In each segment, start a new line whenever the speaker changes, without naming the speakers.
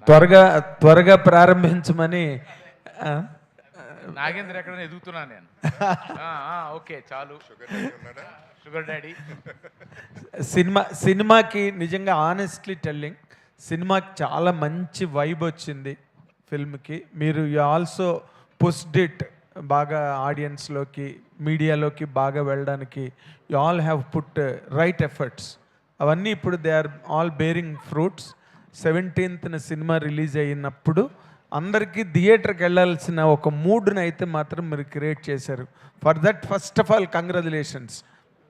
త్వరగా త్వరగా ప్రారంభించమని.
నాగేంద్ర ఎక్కడ ఎదుగుతున్నాను నేను. ఓకే చాలు. Sugar daddy.
సినిమాకి నిజంగా ఆనెస్ట్లీ టెల్లింగ్, సినిమాకి చాలా మంచి వైబ్ వచ్చింది ఫిల్మ్కి. మీరు యు ఆల్సో పుష్డ్ ఇట్ బాగా ఆడియన్స్లోకి, మీడియాలోకి బాగా వెళ్ళడానికి. You all have put right efforts. అవన్నీ ఇప్పుడు they are all bearing fruits. 17th cinema release అయినప్పుడు అందరికీ థియేటర్కి వెళ్ళాల్సిన ఒక మూడ్ని అయితే మాత్రం మీరు క్రియేట్ చేశారు. For that first of all congratulations.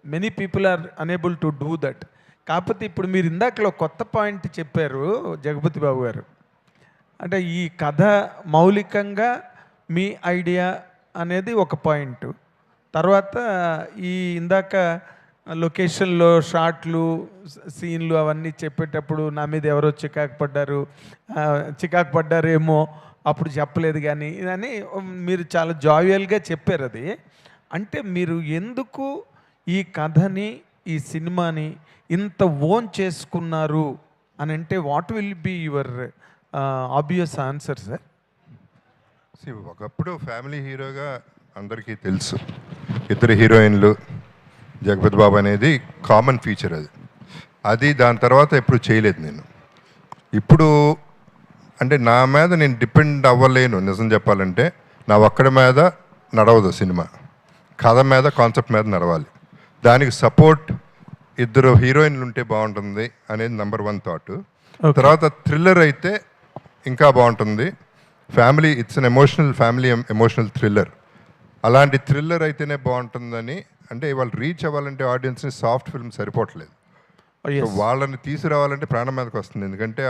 Many people are unable to do that. కాకపోతే ఇప్పుడు మీరు ఇందాకలో కొత్త పాయింట్ చెప్పారు జగపతి బాబు గారు. అంటే ఈ కథ మౌలికంగా మీ ఐడియా అనేది ఒక పాయింట్. తర్వాత ఈ ఇందాక లొకేషన్లో షాట్లు, సీన్లు అవన్నీ చెప్పేటప్పుడు నా మీద ఎవరో చికాకు పడ్డారేమో అప్పుడు చెప్పలేదు కానీ అని మీరు చాలా జావియల్గా చెప్పారు. అది అంటే మీరు ఎందుకు ఈ కథని, ఈ సినిమాని ఇంత ఓన్ చేసుకున్నారు అని అంటే what will be your obvious answer sir?
ఒకప్పుడు ఫ్యామిలీ హీరోగా అందరికీ తెలుసు, ఇద్దరు హీరోయిన్లు, జగపతి బాబు అనేది కామన్ ఫీచర్. అది దాని తర్వాత ఎప్పుడు చేయలేదు నేను. ఇప్పుడు అంటే నా మీద నేను డిపెండ్ అవ్వలేను. నిజం చెప్పాలంటే నా ఒక్కడి మీద నడవదు సినిమా. కథ మీద, కాన్సెప్ట్ మీద నడవాలి. దానికి సపోర్ట్ ఇద్దరు హీరోయిన్లు ఉంటే బాగుంటుంది అనేది నెంబర్ 1 థాట్. తర్వాత థ్రిల్లర్ అయితే ఇంకా బాగుంటుంది. Family, it's an emotional thriller. అలాంటి థ్రిల్లర్ అయితేనే బాగుంటుందని. అంటే వాళ్ళు రీచ్ అవ్వాలంటే ఆడియన్స్ని సాఫ్ట్ ఫిల్మ్ సరిపోవట్లేదు. సో వాళ్ళని తీసుకురావాలంటే ప్రాణం మీదకి వస్తుంది. ఎందుకంటే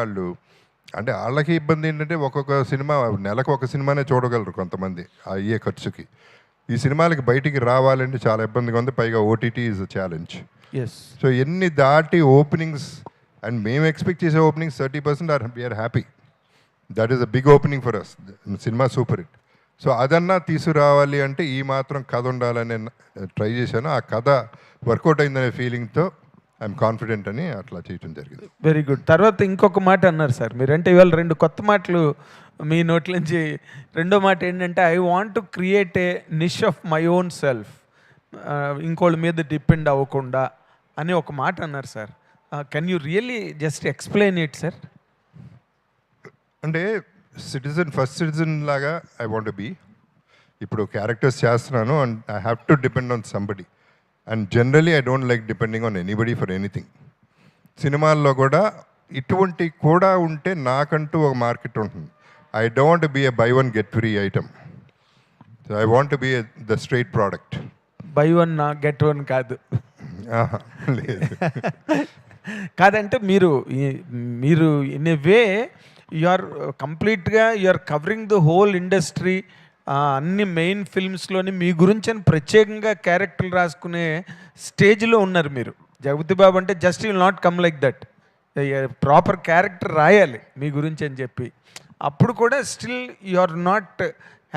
వాళ్ళకి ఇబ్బంది ఏంటంటే ఒక్కొక్క సినిమా, నెలకు ఒక సినిమానే చూడగలరు కొంతమంది అయ్యే ఖర్చుకి. ఈ సినిమాలకి బయటికి రావాలంటే చాలా ఇబ్బందిగా ఉంది. పైగా OTT is a challenge. So ఎన్ని దాటి ఓపెనింగ్స్, అండ్ మేము ఎక్స్పెక్ట్ చేసే openings 30% we are happy. That is a big opening for us. సినిమా సూపర్ హిట్. సో అదన్నా తీసుకురావాలి అంటే ఈ మాత్రం కథ ఉండాలని ట్రై చేశాను. ఆ కథ వర్కౌట్ అయిందనే ఫీలింగ్తో ఐఎమ్ కాన్ఫిడెంట్ అని అట్లా చేయడం జరిగింది.
Very good. తర్వాత ఇంకొక మాట అన్నారు సార్ మీరు. అంటే ఇవాళ 2 కొత్త మాటలు మీ నోట్ల నుంచి. రెండో మాట ఏంటంటే I want to create a niche of my own self, ఇంకోళ్ళ మీద డిపెండ్ అవ్వకుండా అని ఒక మాట అన్నారు sir. Can you really just explain it sir?
అంటే ఫస్ట్ సిటిజన్ లాగా ఐ వాంట్ బీ. ఇప్పుడు క్యారెక్టర్స్ చేస్తున్నాను and I have to depend on somebody. And generally I don't like depending on anybody for anything. సినిమాల్లో కూడా ఇటువంటి కూడా ఉంటే నాకంటూ ఒక మార్కెట్ ఉంటుంది. I don't be a by one get free item. I want be the straight product.
Buy one get one కాదు.
లేదు.
కాదంటే మీరు in a way you are కంప్లీట్గా you are covering the whole industry. అన్ని main ఫిల్మ్స్లోని మీ గురించి అని ప్రత్యేకంగా క్యారెక్టర్లు రాసుకునే స్టేజ్లో ఉన్నారు మీరు. జగపతి బాబు అంటే just will not come like that. Proper character రాయాలి మీ గురించి అని చెప్పి. అప్పుడు కూడా still you are not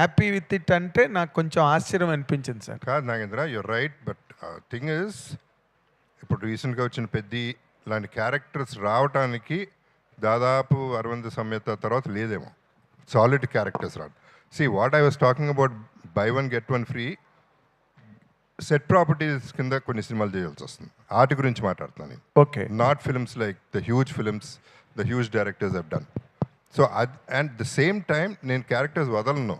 happy with it అంటే నాకు కొంచెం ఆశ్చర్యం అనిపించింది సార్.
కాదు Nagendra, you're right. But thing is, ఇప్పుడు రీసెంట్గా వచ్చిన పెద్ద ఇలాంటి క్యారెక్టర్స్ రావటానికి దాదాపు 60 సంవత్సరాల తర్వాత లేదేమో సాలిడ్ క్యారెక్టర్స్ రాదు. See, what I was talking about, buy one get one free, set properties కింద కొన్ని సినిమాలు చేయాల్సి వస్తుంది. వాటి గురించి మాట్లాడుతున్నాను నేను.
Okay.
Not films like the huge directors have done. So and the same time నేను క్యారెక్టర్స్ వదలను.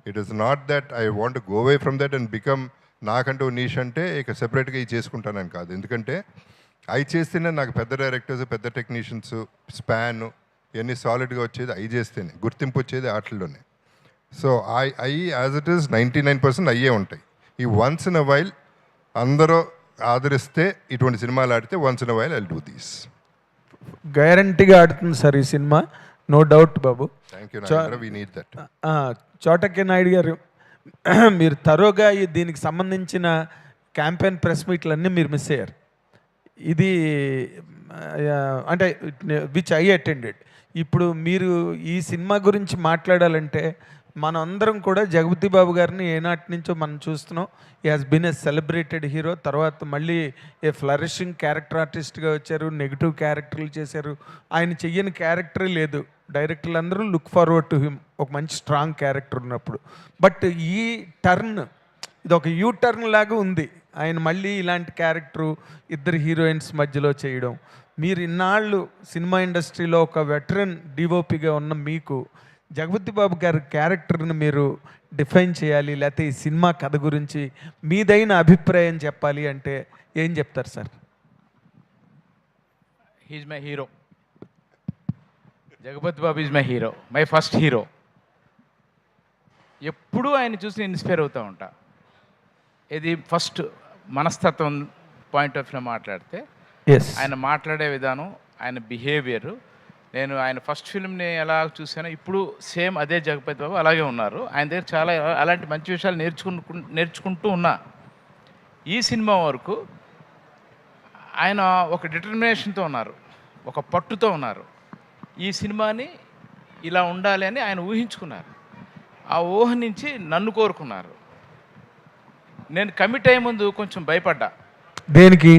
It is not that I want go away from that and become నాకంటూ నీష్ అంటే ఇక సెపరేట్గా ఇవి చేసుకుంటానని కాదు. ఎందుకంటే అవి చేస్తేనే నాకు పెద్ద డైరెక్టర్స్, పెద్ద టెక్నీషియన్స్, స్పాన్ ఇవన్నీ సాలిడ్గా వచ్చేది అవి చేస్తేనే గుర్తింపు వచ్చేది వాటిల్లోనే. సో అవి యాజ్ ఇట్ ఈస్ 99% అయ్యే ఉంటాయి. ఈ వన్స్ ఇన్ అ వైల్ అందరూ ఆదరిస్తే ఇటువంటి సినిమాలు ఆడితే once in a while I do these.
గ్యారంటీగా ఆడుతుంది సార్ ఈ సినిమా, నో డౌట్ బాబు.
Thank you Nagendra, we need that.
చోటకే నాయుడు గారు, మీరు తరోగా దీనికి సంబంధించిన క్యాంపెయిన్ ప్రెస్ మీట్లన్నీ మీరు మిస్ అయ్యారు. ఇది అంటే విచ్ ఐ అటెండెడ్. ఇప్పుడు మీరు ఈ సినిమా గురించి మాట్లాడాలంటే మనం అందరం కూడా జగపతి బాబు గారిని ఏనాటి నుంచో మనం చూస్తున్నాం. He has been a celebrated hero. తర్వాత మళ్ళీ ఏ ఫ్లరిషింగ్ క్యారెక్టర్ ఆర్టిస్ట్గా వచ్చారు, నెగిటివ్ క్యారెక్టర్లు చేశారు. ఆయన చెయ్యని క్యారెక్టరే లేదు. డైరెక్టర్లు అందరూ లుక్ ఫార్వర్డ్ టు హిమ్, ఒక మంచి స్ట్రాంగ్ క్యారెక్టర్ ఉన్నప్పుడు. బట్ ఈ టర్న్ ఇది ఒక యూ టర్న్ లాగా ఉంది. ఆయన మళ్ళీ ఇలాంటి క్యారెక్టరు ఇద్దరు హీరోయిన్స్ మధ్యలో చేయడం. మీరు ఇన్నాళ్ళు సినిమా ఇండస్ట్రీలో ఒక వెటరన్ డిఓపిగా ఉన్న మీకు జగపతి బాబు గారి క్యారెక్టర్ని మీరు డిఫైన్ చేయాలి, లేకపోతే ఈ సినిమా కథ గురించి మీదైన అభిప్రాయం చెప్పాలి అంటే ఏం చెప్తారు sir?
He's my hero. Jagapathi Babu is my hero, my first hero. ఎప్పుడూ ఆయన చూసి ఇన్స్పైర్ అవుతూ ఉంటా. ఇది ఫస్ట్ మనస్తత్వం పాయింట్ ఆఫ్ వ్యూలో మాట్లాడితే ఆయన మాట్లాడే విధానం, ఆయన బిహేవియర్, నేను ఆయన ఫస్ట్ ఫిల్మ్ని ఎలా చూసానో ఇప్పుడు సేమ్ అదే జగపతి బాబు అలాగే ఉన్నారు. ఆయన దగ్గర చాలా అలాంటి మంచి విషయాలు నేర్చుకుంటూ ఉన్నా. ఈ సినిమా వరకు ఆయన ఒక డిటర్మినేషన్తో ఉన్నారు, ఒక పట్టుతో ఉన్నారు. ఈ సినిమాని ఇలా ఉండాలి అని ఆయన ఊహించుకున్నారు. ఆ ఊహ నుంచి నన్ను కోరుకున్నారు. నేను కమిట్ అయ్యే ముందు కొంచెం భయపడ్డా.
దేనికి?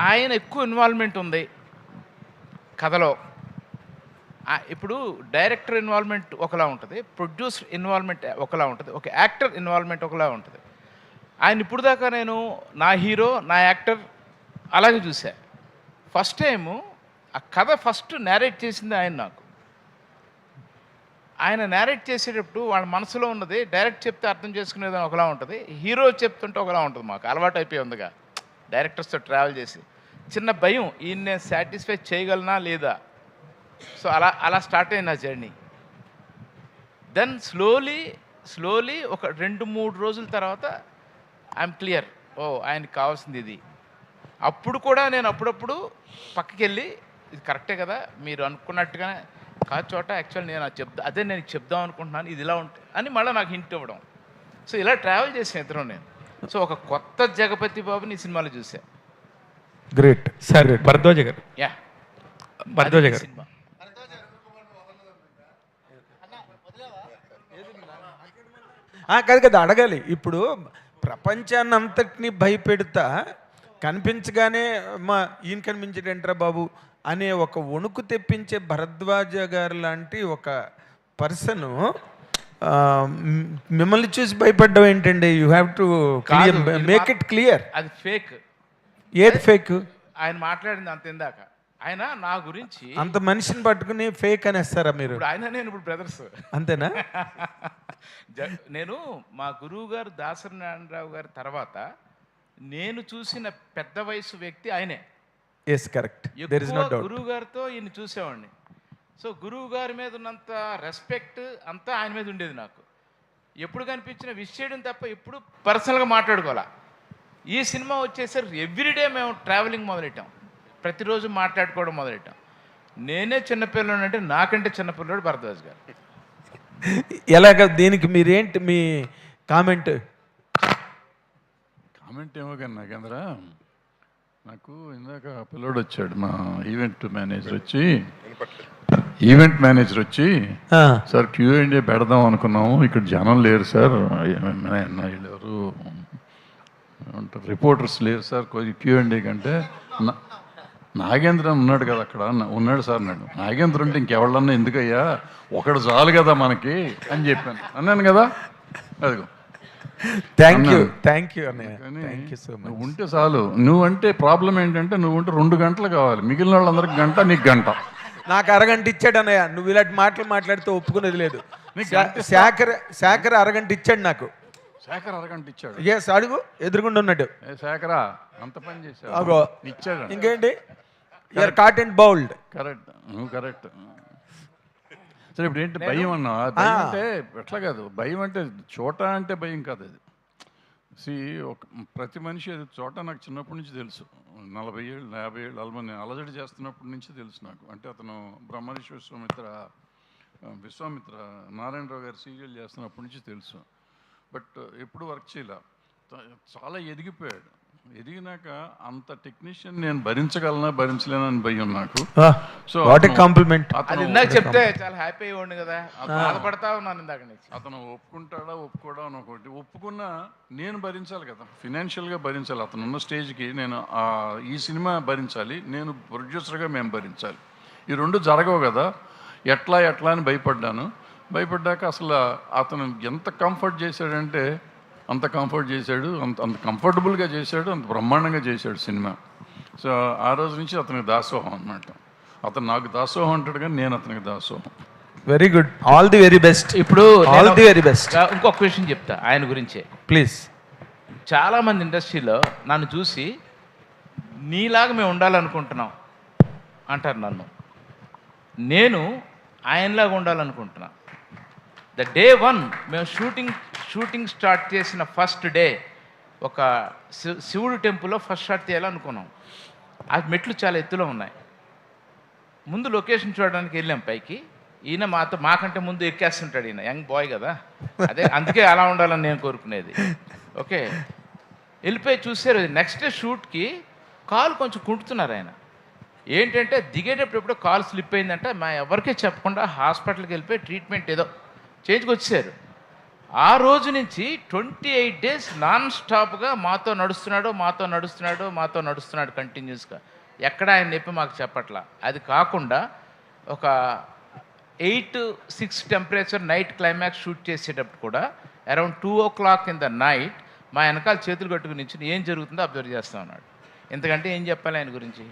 ఆయన ఎక్కువ ఇన్వాల్వ్మెంట్ ఉంది కథలో. ఇప్పుడు డైరెక్టర్ ఇన్వాల్వ్మెంట్ ఒకలా ఉంటుంది, ప్రొడ్యూసర్ ఇన్వాల్వ్మెంట్ ఒకలా ఉంటుంది, ఒక యాక్టర్ ఇన్వాల్వ్మెంట్ ఒకలా ఉంటుంది. ఆయన ఇప్పుడు దాకా నేను నా హీరో, నా యాక్టర్ అలాగే చూసా. ఫస్ట్ టైము ఆ కథ ఫస్ట్ నేరేట్ చేసింది ఆయన నాకు. ఆయన నేరేట్ చేసేటప్పుడు వాళ్ళ మనసులో ఉన్నది డైరెక్ట్ చెప్తే అర్థం చేసుకునేది ఒకలా ఉంటుంది, హీరో చెప్తుంటే ఒకలా ఉంటుంది. మాకు అలవాటు అయిపోయి ఉందిగా డైరెక్టర్స్తో ట్రావెల్ చేసి. చిన్న భయం, ఈయన నేను సాటిస్ఫై చేయగలనా లేదా. సో అలా స్టార్ట్ అయింది నా జర్నీ. దెన్ స్లోలీ ఒక 2-3 రోజుల తర్వాత ఐఎమ్ క్లియర్, ఓ ఆయనకి కావాల్సింది ఇది. అప్పుడు కూడా నేను అప్పుడప్పుడు పక్కకి వెళ్ళి ఇది కరెక్టే కదా మీరు అనుకున్నట్టుగానే కాదు చోట, యాక్చువల్ నేను అదే నేను చెప్దాం అనుకుంటున్నాను, ఇది ఇలా ఉంటుంది అని మళ్ళీ నాకు హింట్ ఇవ్వడం. సో ఇలా ట్రావెల్ చేసిన ఇద్దరు నేను. సో ఒక కొత్త జగపతి బాబుని ఈ సినిమాలో చూసా.
Great sir. భరద్వాజ గారు.
యా,
భరద్వాజ గారు
సినిమా
కాదు కదా అడగాలి. ఇప్పుడు ప్రపంచాన్ని అంతటినీ భయపెడతా కనిపించగానే మా ఈయన కనిపించేటంటారా బాబు అనే ఒక వణుకు తెప్పించే భరద్వాజ గారు లాంటి ఒక పర్సను మిమ్మల్ని చూసి భయపడ్డం ఏంటండి? You have to make it clear.
అది ఫేక్.
ఏది ఫేక్?
ఆయన మాట్లాడింది అంత ఇందాక. ఆయన నా గురించి
అంత మనిషిని పట్టుకుని ఫేక్ అనేస్తారా మీరు?
నేను ఇప్పుడు బ్రదర్స్
అంతేనా?
నేను మా గురువు గారు దాసరి నారాయణరావు గారి తర్వాత నేను చూసిన పెద్ద వయసు వ్యక్తి ఆయనే.
Yes, correct. There is no doubt.
గురువు గారితో ఈయన చూసేవాడిని. సో గురువు గారి మీద ఉన్నంత రెస్పెక్ట్ అంతా ఆయన మీద ఉండేది నాకు. ఎప్పుడు కనిపించిన విష్ చేయడం తప్ప ఎప్పుడు పర్సనల్గా మాట్లాడుకోవాలా. ఈ సినిమా వచ్చేసరికి ఎవ్రీడే మేము ట్రావెలింగ్ మొదలెట్టాం, ప్రతిరోజు మాట్లాడుకోవడం మొదలెట్టాం. నేనే చిన్నపిల్లడు అంటే నాకంటే చిన్నపిల్లడు భరద్వాజ్ గారు.
ఎలాగ దీనికి మీరేంటి మీ కామెంట్?
కామెంట్ ఏమో కానీ నాకేంద్ర, నాకు ఇందాక పిల్లోడు వచ్చాడు, మా ఈవెంట్ మేనేజర్ వచ్చి సార్ Q&A పెడదాం అనుకున్నాము, ఇక్కడ జనం లేరు సార్, ఎవరు రిపోర్టర్స్ లేరు సార్ Q&A కంటే నాగేంద్ర ఉన్నాడు కదా అక్కడ, ఉన్నాడు సార్ అన్నాడు. నాగేంద్ర అంటే ఇంకెవళ్ళన్నా ఎందుకయ్యా, ఒకడు చాలు కదా మనకి అని చెప్పాను, అన్నాను కదా. అదిగో
థ్యాంక్ యూ సో మచ్.
నువ్వు ఉంటే చాలు. నువ్వంటే ప్రాబ్లం ఏంటంటే నువ్వు ఉంటే 2 గంటలు కావాలి, మిగిలిన వాళ్ళందరికి గంట, నీకు గంట.
నాకు అరగంట ఇచ్చాడు అన్నయ్య. నువ్వు ఇలాంటి మాటలు మాట్లాడితే ఒప్పుకునేది లేదు. శేఖర్ అరగంట ఇచ్చాడు నాకు.
శేఖర్ అరగంట ఇచ్చాడు.
ఎస్, అడుగు, ఎదురుగుండా ఉన్నాడు.
శేఖరా అంత పని చేశాడు,
అగో
ఇచ్చాడు.
ఇంకేంటి, you're caught and bowled.
Correct, నువ్వు కరెక్ట్. సరే ఇప్పుడు ఏంటి భయం అన్నా? భయం అంటే ఎట్లా కాదు, భయం అంటే చోట అంటే భయం కాదు అది. ప్రతి మనిషి అది చోట నాకు చిన్నప్పటి నుంచి తెలుసు. 40 ఏళ్ళు 50 ఏళ్ళు అలమని అలజడి చేస్తున్నప్పటి నుంచి తెలుసు నాకు. అంటే అతను బ్రహ్మర్షి విశ్వామిత్ర నారాయణరావు గారు సీరియల్ చేస్తున్నప్పటి నుంచి తెలుసు. బట్ ఎప్పుడు వర్క్ చేయలే, చాలా ఎదిగిపోయాడు. ఎదిగినాక అంత టెక్నీషియన్ నేను భరించగలనా భరించలేనని భయం నాకు. So
what a compliment.
అది ఇందాక చెప్తే చాలా హ్యాపీ అయ్యి ఉండు కదా, బాధపడతా ఉన్నాను ఇందాక నుంచి.
అతను ఒప్పుకుంటాడా ఒప్పుకోడా అని ఒకటి, ఒప్పుకున్నా నేను భరించాలి కదా, ఫినాన్షియల్గా భరించాలి. అతను ఉన్న స్టేజ్కి నేను ఈ సినిమా భరించాలి, నేను ప్రొడ్యూసర్గా మేము భరించాలి. ఈ రెండు జరగవు కదా. ఎట్లా అని భయపడ్డాక అసలు అతను ఎంత కంఫర్ట్ చేశాడంటే అంత కంఫర్ట్ చేశాడు, అంత కంఫర్టబుల్గా చేశాడు, అంత బ్రహ్మాండంగా చేశాడు సినిమా. సో ఆ రోజు నుంచి అతనికి దాసోహం అన్నమాట. అతను నాకు దాసోహం అంటాడు కానీ నేను అతనికి దాసోహం.
Very good, all the very best.
ఇప్పుడు
ఆల్ ది వెరీ బెస్ట్.
ఇంకొక విషయం చెప్తా ఆయన గురించే
ప్లీజ్.
చాలామంది ఇండస్ట్రీలో నన్ను చూసి నీలాగా మేము ఉండాలనుకుంటున్నాం అంటారు నన్ను. నేను ఆయనలాగా ఉండాలనుకుంటున్నా. ద డే వన్ మేము షూటింగ్ స్టార్ట్ చేసిన ఫస్ట్ డే ఒక శివుడు టెంపుల్లో ఫస్ట్ షాట్ తీయాలనుకున్నాం. ఆ మెట్లు చాలా ఎత్తులో ఉన్నాయి. ముందు లొకేషన్ చూడడానికి వెళ్ళాం పైకి. ఈయన మాకంటే ముందు ఎక్కేస్తుంటాడు. ఈయన యంగ్ బాయ్ కదా, అదే అందుకే అలా ఉండాలని నేను కోరుకునేది. ఓకే, వెళ్ళిపోయి చూసారు. నెక్స్ట్ డే షూట్కి కాలు కొంచెం కుంటున్నారు ఆయన. ఏంటంటే దిగేటప్పుడు ఎప్పుడో కాలు స్లిప్ అయిందంట. మా ఎవరికీ చెప్పకుండా హాస్పిటల్కి వెళ్ళిపోయి ట్రీట్మెంట్ ఏదో చేయించుకొచ్చారు. ఆ రోజు నుంచి 28 days నాన్ స్టాప్గా మాతో నడుస్తున్నాడు కంటిన్యూస్గా. ఎక్కడ ఆయన నొప్పి మాకు చెప్పట్లా. అది కాకుండా ఒక 8-6 టెంపరేచర్ నైట్ క్లైమాక్స్ షూట్ చేసేటప్పుడు కూడా around 2 o'clock in the night మా వెనకాల చేతులు కట్టుకుని నుంచి ఏం జరుగుతుందో అబ్జర్వ్ చేస్తూ ఉన్నాడు. ఎందుకంటే ఏం చెప్పాలి ఆయన గురించి?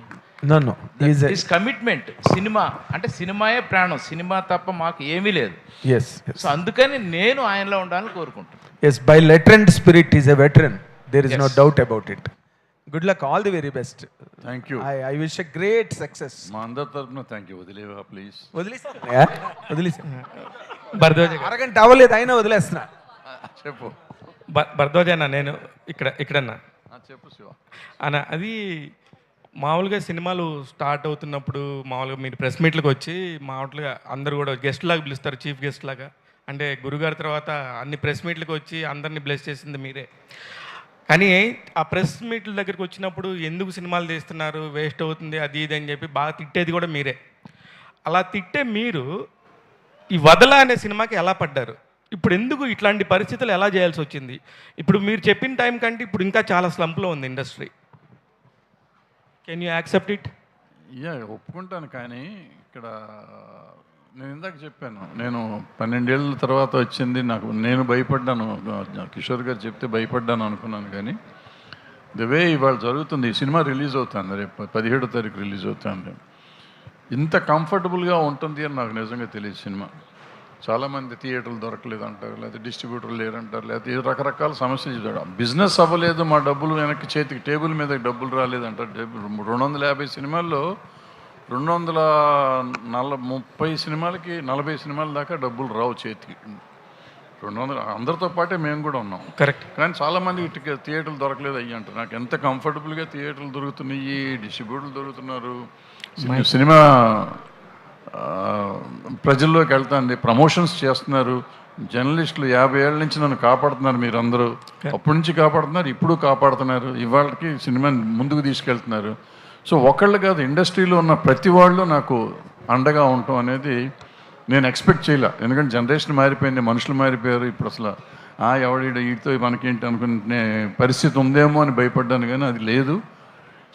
This commitment. సినిమా అంటే సినిమాయే ప్రాణం, సినిమా తప్ప మాకు ఏమీ లేదు. సో అందుకని నేను ఆయనలో ఉండాలని కోరుకుంటున్నాను.
Yes, by letter and spirit is a veteran, there is no doubt about it. Good luck, all the very best.
Thank you.
I wish a great success.
మా అందరి తరఫున థ్యాంక్ యూ. వదిలేవా ప్లీజ్?
వదిలేసా అరగంట అవ్వలేదు అయినా వదిలేస్తున్నా.
చెప్పు
భరద్వాజ్ అన్న, నేను ఇక్కడన్నా
చెప్పు శివ
అన్న. అది మామూలుగా సినిమాలు స్టార్ట్ అవుతున్నప్పుడు మామూలుగా మీరు ప్రెస్ మీట్లకు వచ్చి మామూలుగా అందరూ కూడా గెస్ట్ లాగా పిలుస్తారు, చీఫ్ గెస్ట్ లాగా. అంటే గురుగారి తర్వాత అన్ని ప్రెస్ మీట్లకు వచ్చి అందరినీ బ్లెస్ చేసింది మీరే. కానీ ఆ ప్రెస్ మీట్ల దగ్గరికి వచ్చినప్పుడు ఎందుకు సినిమాలు తీస్తున్నారు, వేస్ట్ అవుతుంది అది ఇది అని చెప్పి బాగా తిట్టేది కూడా మీరే. అలా తిట్టే మీరు ఈ వదల అనే సినిమాకి ఎలా పడ్డారు? ఇప్పుడు ఎందుకు ఇట్లాంటి పరిస్థితులు ఎలా చేయాల్సి వచ్చింది? ఇప్పుడు మీరు చెప్పిన టైం కంటే ఇప్పుడు ఇంకా చాలా స్లంప్లో ఉంది industry. Can you accept it?
ఒప్పుకుంటాను. కానీ ఇక్కడ నేను ఇందాక చెప్పాను, నేను 12 ఏళ్ళ తర్వాత వచ్చింది నాకు. నేను భయపడ్డాను, కిషోర్ గారు చెప్తే భయపడ్డాను అనుకున్నాను. కానీ ద వే ఇవాళ జరుగుతుంది, ఈ సినిమా రిలీజ్ అవుతుంది, రేపు 17వ తారీఖు రిలీజ్ అవుతుంది. ఇంత కంఫర్టబుల్గా ఉంటుంది అని నాకు నిజంగా తెలియదు. సినిమా చాలామంది థియేటర్లు దొరకలేదు అంటారు, లేకపోతే డిస్ట్రిబ్యూటర్లు లేరంటారు, లేకపోతే రకరకాల సమస్యలు చెప్తాడు. బిజినెస్ అవ్వలేదు, మా డబ్బులు వెనక్కి చేతికి టేబుల్ మీద డబ్బులు రాలేదంటారు. 250 సినిమాల్లో 230 సినిమాలకి 40 సినిమాల దాకా డబ్బులు రావు చేతికి. 200 అందరితో పాటే మేము కూడా ఉన్నాం.
కరెక్ట్.
కానీ చాలామంది థియేటర్లు దొరకలేదు అయ్యి అంటారు. నాకు ఎంత కంఫర్టబుల్గా థియేటర్లు దొరుకుతున్నాయి, డిస్ట్రిబ్యూటర్లు దొరుకుతున్నారు, సినిమా ప్రజల్లోకి వెళ్తుంది, ప్రమోషన్స్ చేస్తున్నారు. జర్నలిస్టులు 50 ఏళ్ళ నుంచి నన్ను కాపాడుతున్నారు, మీరందరూ అప్పటి నుంచి కాపాడుతున్నారు, ఇప్పుడు కాపాడుతున్నారు, ఇవాళకి సినిమాని ముందుకు తీసుకెళ్తున్నారు. సో ఒకళ్ళు కాదు, ఇండస్ట్రీలో ఉన్న ప్రతి వాళ్ళు నాకు అండగా ఉండటం అనేది నేను ఎక్స్పెక్ట్ చేయలే. ఎందుకంటే జనరేషన్ మారిపోయింది, మనుషులు మారిపోయారు. ఇప్పుడు అసలు వీటితో మనకేంటి అనుకునే పరిస్థితి ఉందేమో అని భయపడ్డాను, కానీ అది లేదు.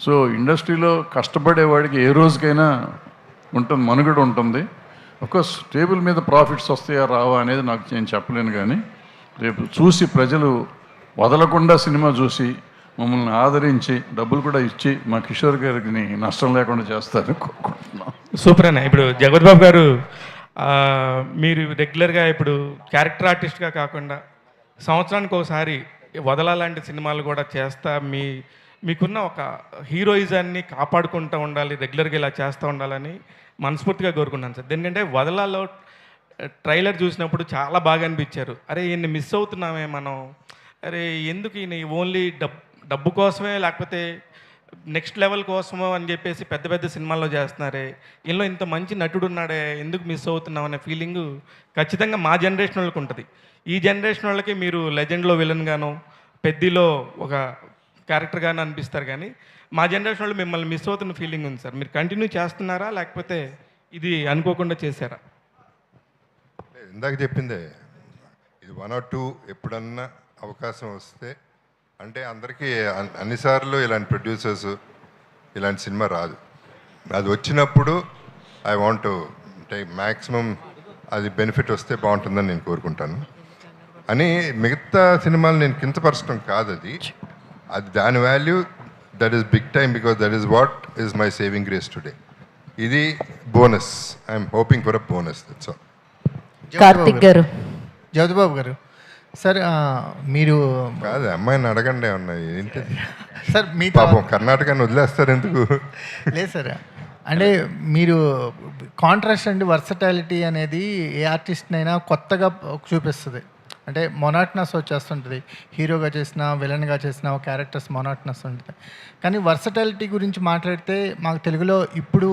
సో ఇండస్ట్రీలో కష్టపడేవాడికి ఏ రోజుకైనా ఉంటుంది, మనుగడ ఉంటుంది. అఫ్కోర్స్ టేబుల్ మీద ప్రాఫిట్స్ వస్తాయా రావా అనేది నేను చెప్పలేను. కానీ రేపు చూసి ప్రజలు వదలకుండా సినిమా చూసి మమ్మల్ని ఆదరించి డబ్బులు కూడా ఇచ్చి మా కిషోర్ గారికి నష్టం లేకుండా చేస్తారని కోరుకుంటున్నాం.
సూపర్ అన్న. ఇప్పుడు జగపతిబాబు గారు మీరు రెగ్యులర్గా ఇప్పుడు క్యారెక్టర్ ఆర్టిస్ట్గా కాకుండా సంవత్సరానికి ఒకసారి వదలాలాంటి సినిమాలు కూడా చేస్తా మీకున్న ఒక హీరోయిజాన్ని కాపాడుకుంటూ ఉండాలి, రెగ్యులర్గా ఇలా చేస్తూ ఉండాలని మనస్ఫూర్తిగా కోరుకున్నాను సార్. ఎందుకంటే వదలాలో ట్రైలర్ చూసినప్పుడు చాలా బాగా అనిపించారు. అరే ఈయన్ని మిస్ అవుతున్నామే మనం, అరే ఎందుకు ఈయన ఓన్లీ డబ్బు కోసమే లేకపోతే నెక్స్ట్ లెవెల్ కోసమో అని చెప్పేసి పెద్ద పెద్ద సినిమాల్లో చేస్తున్నారే, ఈయనలో ఇంత మంచి నటుడు ఉన్నాడే, ఎందుకు మిస్ అవుతున్నాం అనే ఫీలింగు ఖచ్చితంగా మా జనరేషన్ వాళ్ళకి ఉంటుంది. ఈ జనరేషన్ వాళ్ళకి మీరు లెజెండ్లో విలన్ గాను, పెద్దిలో ఒక క్యారెక్టర్గానే అనిపిస్తారు కానీ మా జనరేషన్ వాళ్ళు మిమ్మల్ని మిస్ అవుతున్న ఫీలింగ్ ఉంది సార్. మీరు కంటిన్యూ చేస్తున్నారా లేకపోతే ఇది అనుకోకుండా చేశారా?
ఇందాక చెప్పిందే, ఇది 1 or 2 ఎప్పుడన్నా అవకాశం వస్తే, అంటే అందరికీ అన్నిసార్లు ఇలాంటి ప్రొడ్యూసర్స్ ఇలాంటి సినిమా రాదు. అది వచ్చినప్పుడు ఐ వాంట్ మ్యాక్సిమం అది బెనిఫిట్ వస్తే బాగుంటుందని నేను కోరుకుంటాను. అని మిగతా సినిమాలు నేను కించపరచడం కాదు, అది దాని value that is big time, because that is what is my saving grace today. ఇది bonus, I'm hoping for a bonus, that's all.
Karthik garu,
Jyothibabu గారు, సార్ మీరు
కాదు, అమ్మాయిని అడగండి ఏమన్నా ఏంటిది.
సార్ మీ
పాపం కర్ణాటకని వదిలేస్తారు ఎందుకు?
లేదు సార్, అంటే మీరు కాంట్రాస్ట్ అండ్ వర్సటాలిటీ అనేది ఏ ఆర్టిస్ట్నైనా కొత్తగా చూపిస్తుంది. అంటే మొనాట్నస్ వచ్చేస్తుంటుంది, హీరోగా చేసిన విలన్గా చేసిన క్యారెక్టర్స్ మొనాట్నస్ ఉంటుంది. కానీ వర్సటాలిటీ గురించి మాట్లాడితే మాకు తెలుగులో ఇప్పుడు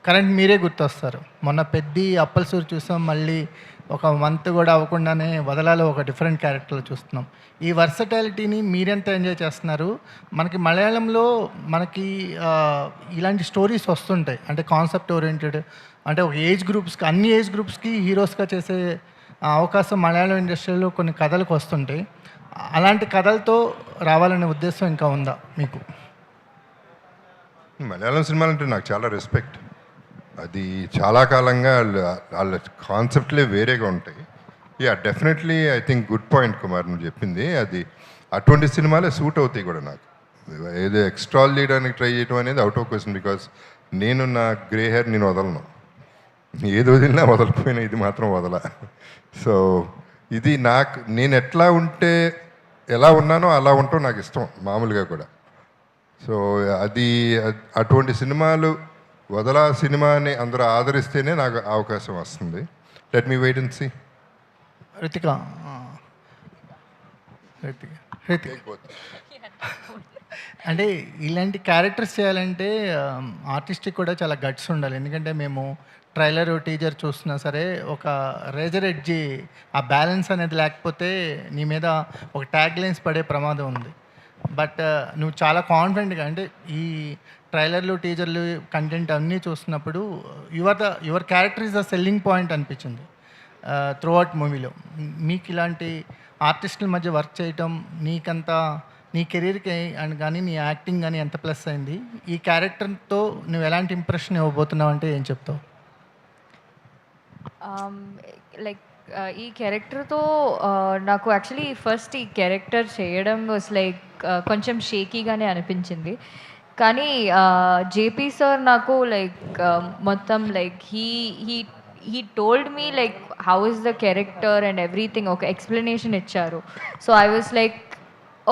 కరెంట్ మీరే గుర్తొస్తారు. మొన్న పెద్ది అప్పల్సూరు చూసాం, మళ్ళీ ఒక మంత్ కూడా అవ్వకుండానే వదలాలో ఒక డిఫరెంట్ క్యారెక్టర్లు చూస్తున్నాం. ఈ వర్సటాలిటీని మీరెంత ఎంజాయ్ చేస్తున్నారు? మనకి మలయాళంలో మనకి ఇలాంటి స్టోరీస్ వస్తుంటాయి, అంటే కాన్సెప్ట్ ఓరియంటెడ్, అంటే ఒక ఏజ్ గ్రూప్స్కి, అన్ని ఏజ్ గ్రూప్స్కి హీరోస్గా చేసే అవకాశం మలయాళం ఇండస్ట్రీలో కొన్ని కథలకు వస్తుంటాయి. అలాంటి కథలతో రావాలనే ఉద్దేశం ఇంకా ఉందా మీకు?
మలయాళం సినిమాలు అంటే నాకు చాలా రెస్పెక్ట్. అది చాలా కాలంగా వాళ్ళ కాన్సెప్ట్లే వేరేగా ఉంటాయి. Yeah, definitely I think good point Kumar నువ్వు చెప్పింది. అది అటువంటి సినిమాలే సూట్ అవుతాయి కూడా నాకు. ఏదో ఎక్స్ట్రాల్ చేయడానికి ట్రై చేయడం అనేది అవుట్ ఆఫ్ క్వశ్చన్, బికాస్ నేను నా గ్రే హెయిర్ నేను వదలను, ఏది వదిలినా వదలకపోయినా ఇది మాత్రం వదల. సో ఇది నాకు, నేను ఎట్లా ఉంటే ఎలా ఉన్నానో అలా ఉంటాం నాకు ఇష్టం మామూలుగా కూడా. సో అది అటువంటి సినిమాలు వదలా సినిమాని అందరూ ఆదరిస్తేనే నాకు అవకాశం వస్తుంది. Let me wait and see.
Ritika అంటే ఇలాంటి క్యారెక్టర్స్ చేయాలంటే ఆర్టిస్ట్కి కూడా చాలా గట్స్ ఉండాలి. ఎందుకంటే మేము ట్రైలర్ టీజర్ చూస్తున్నా సరే ఒక రేజర్ ఎడ్జి, ఆ బ్యాలెన్స్ అనేది లేకపోతే నీ మీద ఒక ట్యాగ్ లైన్స్ పడే ప్రమాదం ఉంది. బట్ నువ్వు చాలా కాన్ఫిడెంట్గా, అంటే ఈ ట్రైలర్లు టీజర్లు కంటెంట్ అన్నీ చూస్తున్నప్పుడు your character is the selling point అనిపించింది త్రూ అవుట్ మూవీలో. మీకు ఇలాంటి ఆర్టిస్టుల మధ్య వర్క్ చేయటం నీకంతా, నీ కెరీర్కి అండ్ కానీ నీ యాక్టింగ్ కానీ ఎంత ప్లస్ అయింది? ఈ క్యారెక్టర్తో నువ్వు ఎలాంటి ఇంప్రెషన్ ఇవ్వబోతున్నావు అంటే ఏం చెప్తావు?
లైక్ ఈ క్యారెక్టర్తో నాకు యాక్చువల్లీ ఫస్ట్ ఈ క్యారెక్టర్ చేయడం వాజ్ లైక్ కొంచెం షేకీగానే అనిపించింది. కానీ జేపీ సార్ నాకు లైక్ మొత్తం like he told me like how is the character and everything, ఒక ఎక్స్ప్లెనేషన్ ఇచ్చారు. So I was like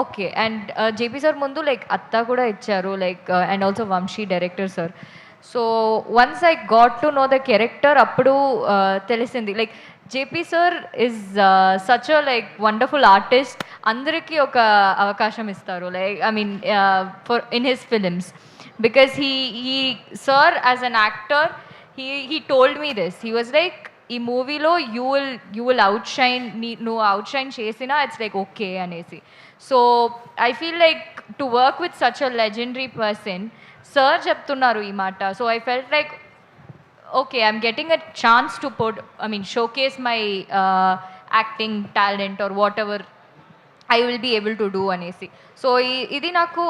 okay. And JP sir ముందు లైక్ అత్తా కూడా ఇచ్చారు, like and also Vamsi director sir. So once I got to know the character, అప్పుడు తెలిసింది like JP sir is such a like wonderful artist. అందరికీ ఒక అవకాశం ఇస్తారు, like I mean for in his films, because he sir as an actor, he told me this. He was like, ఈ మూవీలో you will outshine, నువ్వు అవుట్షైన్ చేసినా it's like okay అనేసి. So I feel like to work with such a legendary person, sir చెప్తున్నారు ఈ మాట. So I felt like okay, I'm getting a chance to showcase my acting talent or whatever I will be able to do అనేసి. So ఇది నాకు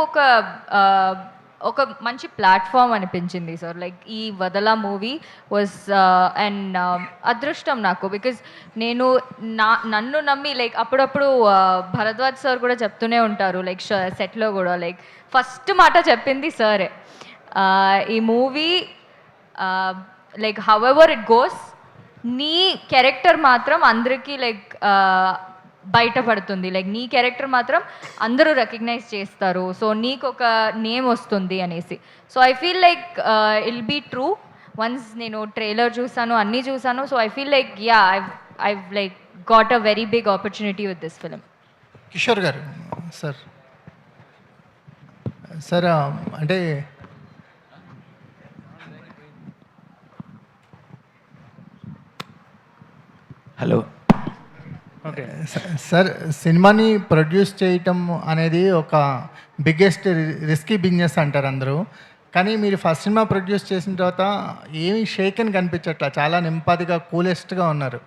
ఒక మంచి platform అనిపించింది sir. Like ఈ వదలా మూవీ వాజ్ అండ్ అదృష్టం నాకు, బికాజ్ నేను నన్ను నమ్మి లైక్ అప్పుడప్పుడు భరద్వాజ్ సార్ కూడా చెప్తూనే ఉంటారు లైక్ సెట్లో కూడా, లైక్ ఫస్ట్ మాట చెప్పింది సరే, ఈ movie like how ever it goes, నీ క్యారెక్టర్ మాత్రం అందరికీ లైక్ బయటపడుతుంది, లైక్ నీ క్యారెక్టర్ మాత్రం అందరూ రికగ్నైజ్ చేస్తారు, సో నీకు ఒక నేమ్ వస్తుంది అనేసి. So I feel like I'll be true. Once నేను ట్రైలర్ చూసాను, అన్నీ చూసాను. So I feel like yeah, I've like got a very big opportunity with this film.
Kishore గారు సార్, సార్ అంటే
హలో ఓకే.
సార్, సినిమాని ప్రొడ్యూస్ చేయటం అనేది ఒక బిగ్గెస్ట్ రిస్కీ బిజినెస్ అంటారు అందరూ. కానీ మీరు ఫస్ట్ సినిమా ప్రొడ్యూస్ చేసిన తర్వాత ఏమీ షేక్ అని కనిపించట్లా, చాలా నింపాదిగా కూలెస్ట్గా ఉన్నారు.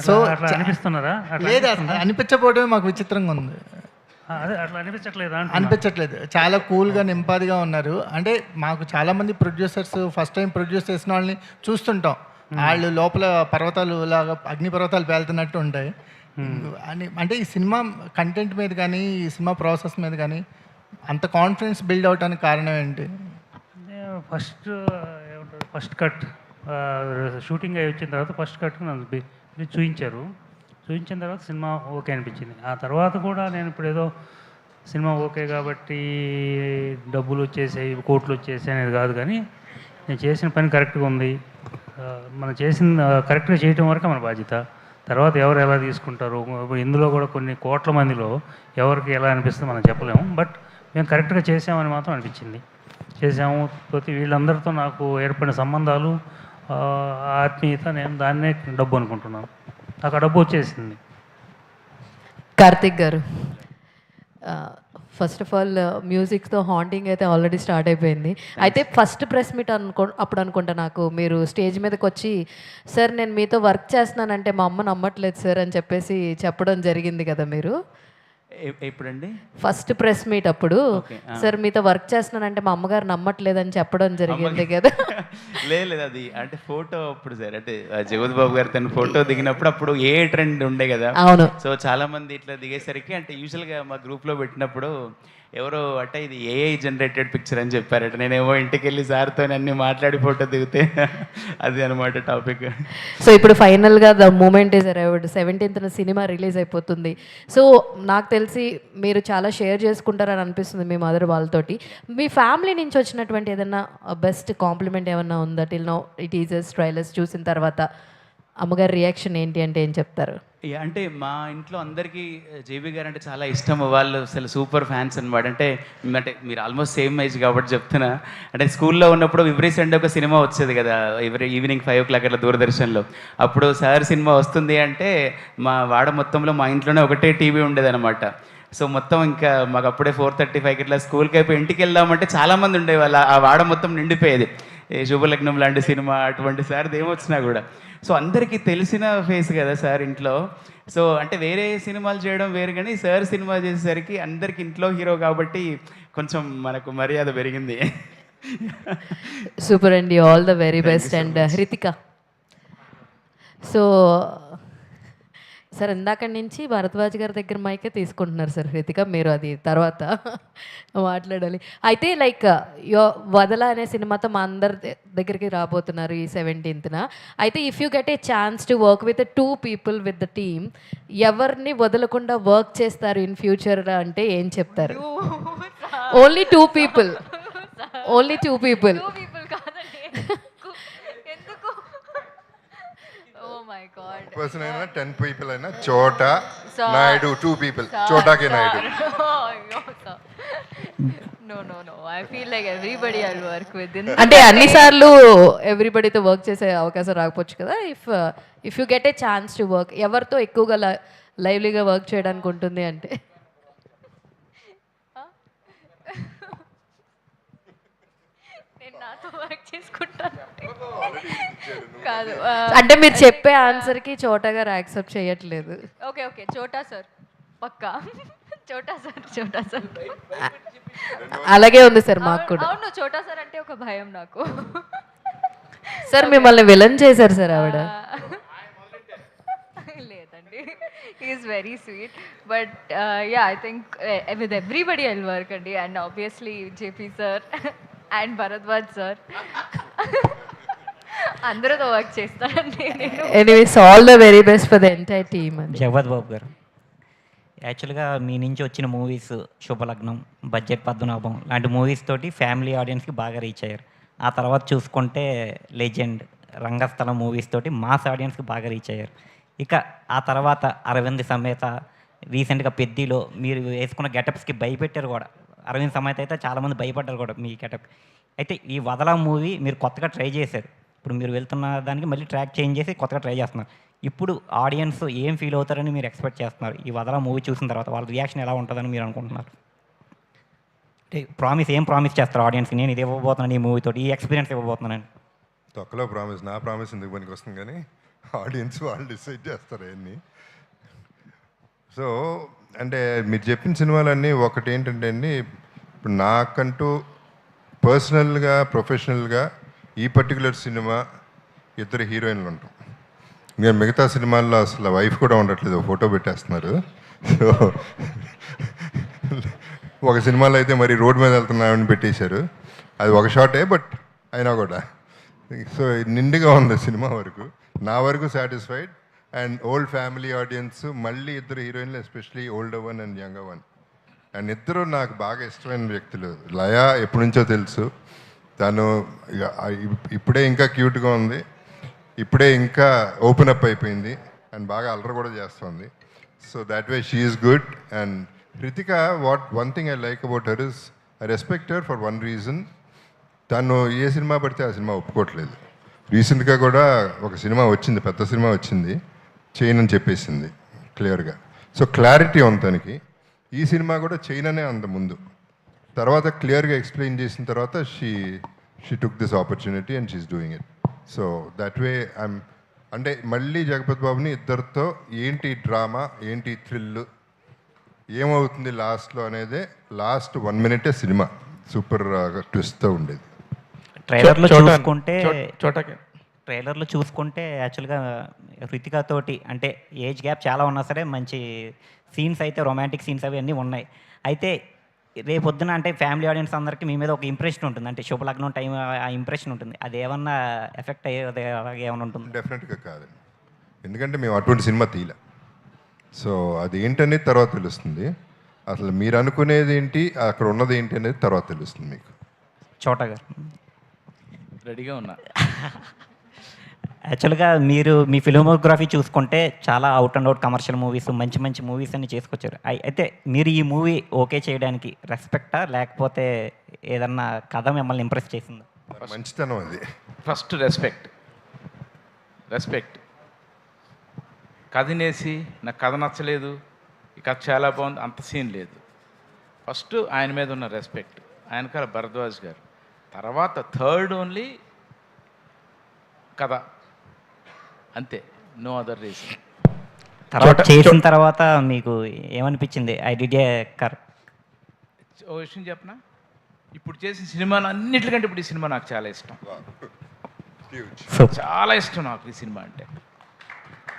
సో
అట్లా అనిపిస్తున్నారా? అట్లా
లేదు, అనిపించకపోవడమే మాకు విచిత్రంగా ఉంది.
అదే అట్లా అనిపించట్లేదా?
అనిపించట్లేదు, చాలా కూల్గా నింపాదిగా ఉన్నారు. అంటే మాకు చాలామంది ప్రొడ్యూసర్స్ ఫస్ట్ టైం ప్రొడ్యూస్ చేసిన వాళ్ళని చూస్తుంటాం, వాళ్ళు లోపల పర్వతాలు లాగా అగ్నిపర్వతాలు పేలుతున్నట్టు ఉంటాయి అని. అంటే ఈ సినిమా కంటెంట్ మీద కానీ ఈ సినిమా ప్రాసెస్ మీద కానీ అంత కాన్ఫిడెన్స్ బిల్డ్ అవడానికి కారణం ఏంటి?
ఫస్ట్ ఏమంటారు, ఫస్ట్ కట్ షూటింగ్ అయి వచ్చిన తర్వాత ఫస్ట్ కట్ నన్ను చూపించిన తర్వాత సినిమా ఓకే అనిపించింది. ఆ తర్వాత కూడా నేను ఇప్పుడు ఏదో సినిమా ఓకే కాబట్టి డబ్బులు వచ్చేసాయి, కోట్లు వచ్చేసాయి అనేది కాదు, కానీ నేను చేసిన పని కరెక్ట్గా ఉంది. మనం చేసిన కరెక్ట్గా చేయటం వరకే మన బాధ్యత. తర్వాత ఎవరు ఎలా తీసుకుంటారు, ఇందులో కూడా కొన్ని కోట్ల మందిలో ఎవరికి ఎలా అనిపిస్తుందో మనం చెప్పలేము. బట్ మేము కరెక్ట్గా చేసామని మాత్రం అనిపించింది. చేసాము. ప్రతి వీళ్ళందరితో నాకు ఏర్పడిన సంబంధాలు, ఆత్మీయత, నేను దాన్నే డబ్బు అనుకుంటున్నాను. నాకు ఆ డబ్బు వచ్చేసింది.
కార్తిక్ గారు, ఫస్ట్ ఆఫ్ ఆల్ మ్యూజిక్తో హాంటింగ్ అయితే ఆల్రెడీ స్టార్ట్ అయిపోయింది. అయితే ఫస్ట్ ప్రెస్ మీట్ అప్పుడు అనుకుంటా నాకు మీరు స్టేజ్ మీదకి వచ్చి, సార్ నేను మీతో వర్క్ చేస్తున్నానంటే మా అమ్మ నమ్మట్లేదు సార్ అని చెప్పేసి చెప్పడం జరిగింది కదా మీరు.
ఎప్పుడండి?
ఫస్ట్ ప్రెస్ మీట్ అప్పుడు, సార్ మీతో వర్క్ చేస్తున్నానంటే మా అమ్మగారు నమ్మట్లేదని చెప్పడం జరిగింది కదా.
లేదు, అది అంటే ఫోటో అప్పుడు సార్, అంటే జగత్ బాబు గారు తన ఫోటో దిగినప్పుడు అప్పుడు ఏ ట్రెండ్ ఉండే కదా.
అవును.
సో చాలా మంది ఇట్లా దిగేసరికి, అంటే యూజువల్గా మా గ్రూప్లో పెట్టినప్పుడు ఎవరో అంటే ఇది ఏఐ జనరేటెడ్ పిక్చర్ అని చెప్పారట. నేనేమో ఇంటికి వెళ్ళి సార్తో అన్ని మాట్లాడి ఫోటో దిగితే అది అనమాట టాపిక్.
సో ఇప్పుడు ఫైనల్గా the moment is arrived. 17th cinema release అయిపోతుంది. సో నాకు తెలిసి మీరు చాలా షేర్ చేసుకుంటారని అనిపిస్తుంది మీ మదర్ వాళ్ళతోటి. మీ ఫ్యామిలీ నుంచి వచ్చినటువంటి ఏదైనా బెస్ట్ కాంప్లిమెంట్ ఏమన్నా ఉందా టిల్ నౌ? ఈ టీజర్స్ ట్రైలర్స్ చూసిన తర్వాత అమ్మగారి రియాక్షన్ ఏంటి అంటే ఏం చెప్తారు?
అంటే మా ఇంట్లో అందరికీ జేబీ గారు అంటే చాలా ఇష్టం. వాళ్ళు అసలు సూపర్ ఫ్యాన్స్ అనమాట. అంటే మీరు ఆల్మోస్ట్ సేమ్ ఏజ్ కాబట్టి చెప్తున్నా. అంటే స్కూల్లో ఉన్నప్పుడు ఎవ్రీ సండే ఒక సినిమా వచ్చేది కదా, ఎవ్రీ ఈవినింగ్ 5 o'clock అట్లా దూరదర్శన్లో. అప్పుడు సార్ సినిమా వస్తుంది అంటే మా వాడ మొత్తంలో మా ఇంట్లోనే ఒకటే టీవీ ఉండేదన్నమాట. సో మొత్తం ఇంకా మాకు అప్పుడే 4:35 ఇట్లా స్కూల్కి అయిపోయి ఇంటికి వెళ్దామంటే చాలామంది ఉండేవాళ్ళు. ఆ వాడ మొత్తం నిండిపోయేది. శుభలగ్నం లాంటి సినిమా అటువంటి సార్ది ఏమొచ్చినా కూడా. సో అందరికీ తెలిసిన ఫేస్ కదా సార్ ఇంట్లో. సో అంటే వేరే సినిమాలు చేయడం వేరు, కానీ సార్ సినిమా చేసేసరికి అందరికి ఇంట్లో హీరో కాబట్టి కొంచెం మనకు మర్యాద పెరిగింది.
సూపర్ అండి, all the very best. And Hritika, so sir ఇందాక నుంచి భరద్వాజ్ గారి దగ్గర మైకే తీసుకుంటున్నారు సార్ హృతిక, మీరు అది తర్వాత మాట్లాడాలి. అయితే లైక్ వదల అనే సినిమాతో మా అందరి దగ్గరికి రాబోతున్నారు ఈ 17th. అయితే if you get a chance to work with 2 people with the team, ఎవరిని వదలకుండా వర్క్ చేస్తారు ఇన్ ఫ్యూచర్ అంటే ఏం చెప్తారు? Only 2 people. Only 2 people.
Person అయినా 10 people అయినా చోటా Naidu 2 people. చోటాకి Naidu.
No. I feel like everybody I'll work with.
అంటే అన్నిసార్లు ఎవ్రీబడితో వర్క్ చేసే అవకాశం రాకపోవచ్చు కదా. If you get a chance to work, ఎవరితో ఎక్కువగా లైవ్లీగా వర్క్ చేయడానికి ఉంటుంది అంటే?
నేను నాతో వర్క్ చేసుకుంటాను కాదు.
అంటే మీరు చెప్పే ఆన్సర్కి చోటా గారు యాక్సెప్ట్ చేయట్లేదు.
ఓకే చోటా సార్ పక్కా. చోటా సార్
అలాగే ఉంది సార్ మాకు కూడా.
అవును, చోటా సార్ అంటే ఒక భయం నాకు.
సార్ మిమ్మల్ని విలన్ చేశారు సార్ ఆవిడ.
లేదండి, is very sweet. But ya, I think with everybody I'll work అండి. And obviously JP sir and Bharadwaj sir అందరితో వర్క్ చేస్తానండి నేను.
Anyways, all the very best for the entire team.
Jagath Babu గారు, యాక్చువల్గా మీ నుంచి వచ్చిన మూవీస్ శుభలగ్నం, బడ్జెట్ పద్మనాభం లాంటి మూవీస్ తోటి ఫ్యామిలీ ఆడియన్స్కి బాగా రీచ్ అయ్యారు. ఆ తర్వాత చూసుకుంటే లెజెండ్, రంగస్థలం మూవీస్ తోటి మాస్ ఆడియన్స్కి బాగా రీచ్ అయ్యారు. ఇక ఆ తర్వాత అరవింద్ సమేత, రీసెంట్గా పెద్దిలో మీరు వేసుకున్న గెటప్స్కి భయపెట్టారు కూడా. అరవింద్ సమేత అయితే చాలామంది భయపడ్డారు కూడా మీ గెటప్. అయితే ఈ వదల మూవీ మీరు కొత్తగా ట్రై చేశారు. ఇప్పుడు మీరు వెళ్తున్న దానికి మళ్ళీ ట్రాక్ చేంజ్ చేసి కొత్తగా ట్రై చేస్తున్నారు. ఇప్పుడు ఆడియన్స్ ఏం ఫీల్ అవుతారని మీరు ఎక్స్పెక్ట్ చేస్తున్నారు? ఈ వదల మూవీ చూసిన తర్వాత వాళ్ళ రియాక్షన్ ఎలా ఉంటుందని మీరు అనుకుంటున్నారు? అంటే ఏం ప్రామిస్ చేస్తారు ఆడియన్స్కి? నేను ఇది ఇవ్వబోతున్నాను ఈ మూవీతో, ఈ ఎక్స్పీరియన్స్ ఇవ్వబోతున్నాను.
తొక్కలో ప్రామిస్, నా ప్రామిస్ ఎందుకు పనికి వస్తుంది, కానీ ఆడియన్స్ వాళ్ళు డిసైడ్ చేస్తారు అవన్నీ. సో అంటే మీరు చెప్పిన సినిమాలన్నీ ఒకటి ఏంటంటే అండి, ఇప్పుడు నాకంటూ పర్సనల్గా ప్రొఫెషనల్గా ఈ పర్టికులర్ సినిమా 2 హీరోయిన్లు ఉంటాం. ఇంకా మిగతా సినిమాల్లో అసలు వైఫ్ కూడా ఉండట్లేదు, ఫోటో పెట్టేస్తున్నారు. సో ఒక సినిమాలో అయితే మరి రోడ్ మీద వెళ్తున్నామని పెట్టేశారు, అది ఒక షాటే, బట్ అయినా కూడా సో నిండుగా ఉంది సినిమా వరకు. నా వరకు satisfied. And old family audience, మళ్ళీ 2 హీరోయిన్లు, especially older one and younger one. And ఇద్దరు నాకు బాగా ఇష్టమైన వ్యక్తులు. లయ ఎప్పటి నుంచో తెలుసు, తను ఇప్పుడే ఇంకా క్యూట్గా ఉంది, ఇప్పుడే ఇంకా ఓపెన్ అప్ అయిపోయింది అండ్ బాగా అల్లరి కూడా చేస్తుంది. So that way she is good. And Hritika, one thing I like about her is I respect her for one reason. తను ఏ సినిమా పడితే ఆ సినిమా ఒప్పుకోవట్లేదు. రీసెంట్గా కూడా ఒక సినిమా వచ్చింది, పెద్ద సినిమా వచ్చింది, చేయనని చెప్పేసింది క్లియర్గా. సో క్లారిటీ ఉంది తనకి. ఈ సినిమా కూడా చేయననే అంత ముందు, తర్వాత క్లియర్గా ఎక్స్ప్లెయిన్ చేసిన తర్వాత she took this opportunity and she is doing it. So that way అంటే మళ్ళీ జగపతి బాబుని ఇద్దరితో ఏంటి డ్రామా, ఏంటి థ్రిల్, ఏమవుతుంది లాస్ట్లో అనేదే లాస్ట్ 1 minute సినిమా సూపర్ ట్విస్ట్తో ఉండేది.
ట్రైలర్లో చూసుకుంటే యాక్చువల్గా హృతిక తోటి అంటే ఏజ్ గ్యాప్ చాలా ఉన్నా సరే మంచి సీన్స్ అయితే, రొమాంటిక్ సీన్స్ అవి అన్నీ ఉన్నాయి. అయితే రేపొద్దున అంటే ఫ్యామిలీ ఆడియన్స్ అందరికీ మీ మీద ఒక ఇంప్రెషన్ ఉంటుంది, అంటే శుభలగ్నం టైం ఆ ఇంప్రెషన్ ఉంటుంది. అది ఏమన్నా ఎఫెక్ట్ అయ్యేది అలాగే ఏమైనా ఉంటుంది?
డెఫినెట్గా కాదండి, ఎందుకంటే మేము అటువంటి సినిమా తీయలే. సో అది ఏంటనేది తర్వాత తెలుస్తుంది. అసలు మీరు అనుకునేది ఏంటి, అక్కడ ఉన్నది ఏంటి అనేది తర్వాత తెలుస్తుంది మీకు.
చోటా గారు
రెడీగా ఉన్నా.
యాక్చువల్గా మీరు మీ ఫిల్మోగ్రఫీ చూసుకుంటే చాలా out and out commercial movies, మంచి మంచి మూవీస్ అన్ని చేసుకొచ్చారు. అయితే మీరు ఈ మూవీ ఓకే చేయడానికి రెస్పెక్టా, లేకపోతే ఏదన్నా కథ మిమ్మల్ని ఇంప్రెస్ చేసిందా?
మంచితనం అది.
First respect. కథనేసి నాకు కథ నచ్చలేదు, ఈ కథ చాలా బాగుంది, అంత సీన్ లేదు. ఫస్ట్ ఆయన మీద ఉన్న రెస్పెక్ట్, ఆయనకాల భరద్వాజ్ గారు. తర్వాత థర్డ్ ఓన్లీ కథ, అంతే, నో అదర్ రీజన్.
తర్వాత చేసిన తర్వాత మీకు ఏమనిపించింది? ఐ డిడ్ ఏ
ఓ విషయం చెప్పనా, ఇప్పుడు చేసిన సినిమాలు అన్నిటికంటే ఇప్పుడు ఈ సినిమా నాకు చాలా ఇష్టం. చాలా ఇష్టం నాకు ఈ సినిమా అంటే.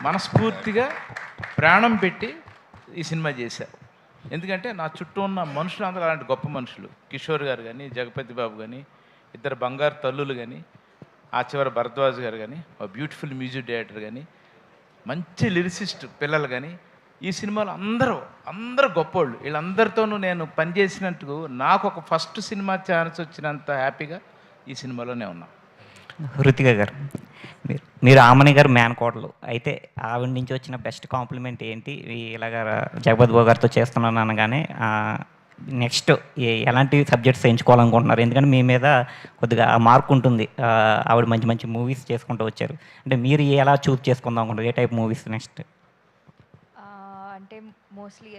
మనస్ఫూర్తిగా ప్రాణం పెట్టి ఈ సినిమా చేశారు. ఎందుకంటే నా చుట్టూ ఉన్న మనుషులు అందరూ అలాంటి గొప్ప మనుషులు. కిషోర్ గారు కానీ, జగపతి బాబు కానీ, 2 బంగారు తల్లులు కానీ, ఆ చివరి భరద్వాజ్ గారు కానీ, ఒక బ్యూటిఫుల్ మ్యూజిక్ డైరెక్టర్ కానీ, మంచి లిరిసిస్ట్ పిల్లలు కానీ, ఈ సినిమాలో అందరూ గొప్పోళ్ళు. వీళ్ళందరితోనూ నేను పనిచేసినట్టు నాకు ఒక ఫస్ట్ సినిమా ఛాన్స్ వచ్చినంత హ్యాపీగా ఈ సినిమాలోనే ఉన్నా.
హృతిక గారు, మీరు ఆమని గారు మేనకోడలు, అయితే ఆవిడ నుంచి వచ్చిన బెస్ట్ కాంప్లిమెంట్ ఏంటి? ఇలాగ జగపతి బాబు గారితో చేస్తున్నాను అనగానే నెక్స్ట్ ఎలాంటి సబ్జెక్ట్స్ ఎంచుకోవాలనుకుంటున్నారు? ఎందుకంటే మీ మీద కొద్దిగా మార్క్ ఉంటుంది, ఆవిడ మంచి మంచి మూవీస్ చేసుకుంటూ వచ్చారు. అంటే మీరు ఎలా చూస్ చేసుకుందాం అనుకుంటారు? ఏ టైప్ మూవీస్ నెక్స్ట్?
అంటే మోస్ట్లీ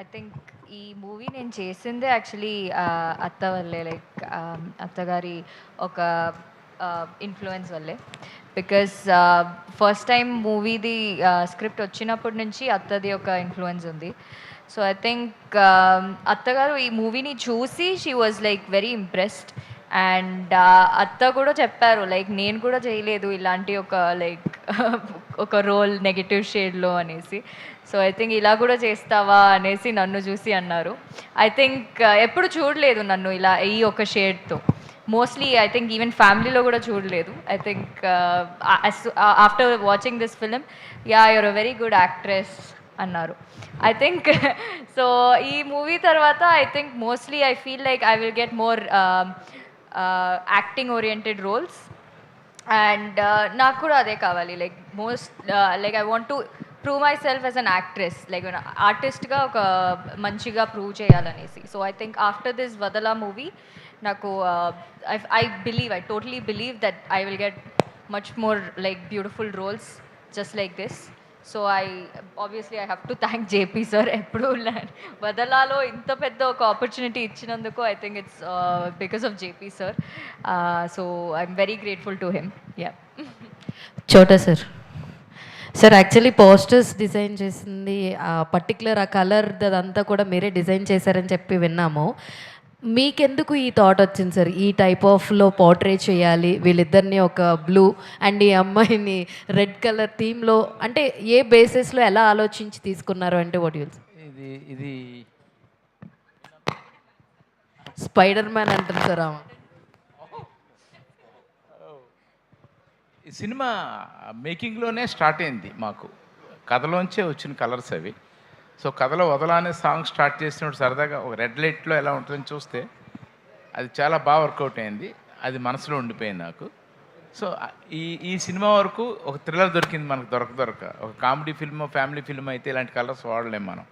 ఐ థింక్ ఈ మూవీ నేను చేసిందే యాక్చువల్లీ అత్త వల్లే, లైక్ అత్తగారి ఒక ఇన్ఫ్లుయెన్స్ వల్లే. బికాస్ ఫస్ట్ టైం మూవీది స్క్రిప్ట్ వచ్చినప్పటి నుంచి అత్తది ఒక ఇన్ఫ్లుయెన్స్ ఉంది. సో ఐ థింక్ అత్తగారు ఈ మూవీని చూసి she was like very impressed. And అత్త కూడా చెప్పారు, లైక్ నేను కూడా చేయలేదు ఇలాంటి ఒక రోల్ నెగటివ్ షేడ్లో అనేసి. సో ఐ థింక్ ఇలా కూడా చేస్తావా అనేసి నన్ను చూసి అన్నారు. ఐ థింక్ ఎప్పుడు చూడలేదు నన్ను ఇలా ఈ ఒక షేడ్తో. మోస్ట్లీ ఐ థింక్ ఈవెన్ ఫ్యామిలీలో కూడా చూడలేదు. I think after watching this film, yeah you're a very good actress అన్నారు. ఐ థింక్ సో ఈ మూవీ తర్వాత I think mostly I feel like I will get more acting oriented roles. And నాకు కూడా అదే కావాలి, like I want to prove my self as an actress, like ఆర్టిస్ట్గా ఒక మంచిగా ప్రూవ్ చేయాలనేసి. So I think after this వదలా movie నాకు I totally believe that I will get much more like beautiful roles just like this. So I have to thank JP sir. ఎప్పుడు వదలాలో ఇంత పెద్ద ఒక opportunity ఇచ్చినందుకు I think it's because of JP sir. So I'm very grateful to him. Yeah.
చోటా sir sir actually posters design చేసింది particular ఆ colour అదంతా కూడా మీరే డిజైన్ చేశారని చెప్పి విన్నాము. మీకెందుకు ఈ థాట్ వచ్చింది సార్ ఈ టైప్ ఆఫ్లో పోర్ట్రే చేయాలి వీళ్ళిద్దరిని ఒక బ్లూ అండ్ ఈ అమ్మాయిని రెడ్ కలర్ థీమ్లో, అంటే ఏ బేసిస్లో ఎలా ఆలోచించి తీసుకున్నారు అంటే వాట్ యూల్
ఇది
స్పైడర్ మ్యాన్ అంటారు సార్ ఆమె.
ఈ సినిమా మేకింగ్లోనే స్టార్ట్ అయింది మాకు, కథలోంచే వచ్చిన కలర్స్ అవి. సో కథలో వదలా అనే సాంగ్ స్టార్ట్ చేసినప్పుడు సరదాగా ఒక రెడ్ లైట్లో ఎలా ఉంటుందని చూస్తే అది చాలా బాగా వర్కౌట్ అయింది, అది మనసులో ఉండిపోయింది నాకు. సో ఈ సినిమా వరకు ఒక థ్రిల్లర్ దొరికింది మనకు దొరక ఒక కామెడీ ఫిల్మ్ ఫ్యామిలీ ఫిల్మ్ అయితే ఇలాంటి కలర్స్ వాడలేం మనం.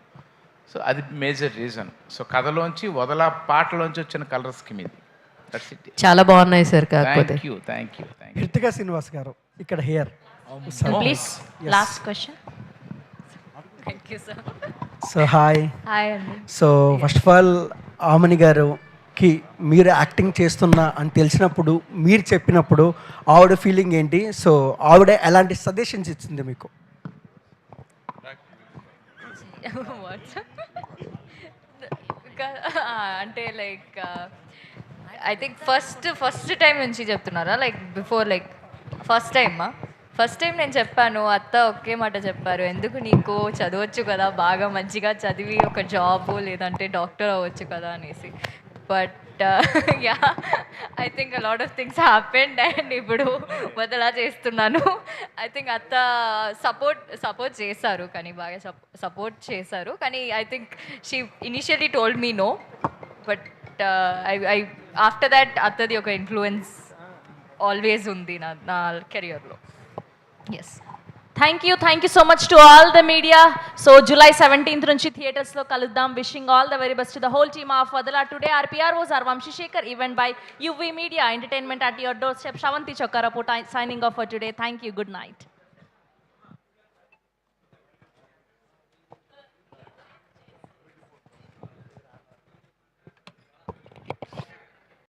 సో అది మేజర్ రీజన్. సో కథలోంచి వదలా పాటలోంచి వచ్చిన కలర్స్కి మీది. That's it.
చాలా బాగున్నాయి సార్. కాకపోతే
థ్యాంక్ యూ.
హృతికా శ్రీనివాస్ గారు ఇక్కడ here.
Please, last question. Thank you, sir.
So hi.
Hi, Anil.
So first of all Amani గారుకి మీరు యాక్టింగ్ చేస్తున్నా అని తెలిసినప్పుడు మీరు చెప్పినప్పుడు ఆవిడ ఫీలింగ్ ఏంటి? సో ఆవిడ ఎలాంటి సజెషన్స్ ఇచ్చింది మీకు?
What? అంటే like I think first time నుంచి చెప్తున్నారా? Like before like first time నేను చెప్పాను, అత్త ఒకే మాట చెప్పారు, ఎందుకు నీకు చదవచ్చు కదా, బాగా మంచిగా చదివి ఒక జాబ్ లేదంటే డాక్టర్ అవ్వచ్చు కదా అనేసి. But ya I think a lot of things happened and ఇప్పుడు వదలా చేస్తున్నాను. ఐ థింక్ అత్త సపోర్ట్ చేశారు, కానీ బాగా సపోర్ట్ చేశారు, కానీ I think she initially told me no, but I after that అత్తది ఒక ఇన్ఫ్లుయెన్స్ ఆల్వేస్ ఉంది నా కెరియర్లో. Yes.
Thank you so much to all the media. So July 17th నుంచి థియేటర్స్లో కలుద్దాం. Wishing all the very best to the whole team of Vadala today. Our PROs are Vamshi Shekhar, event by UV Media, entertainment at your doorstep. Shravanti Chokkarapu signing off for today. Thank you. Good night.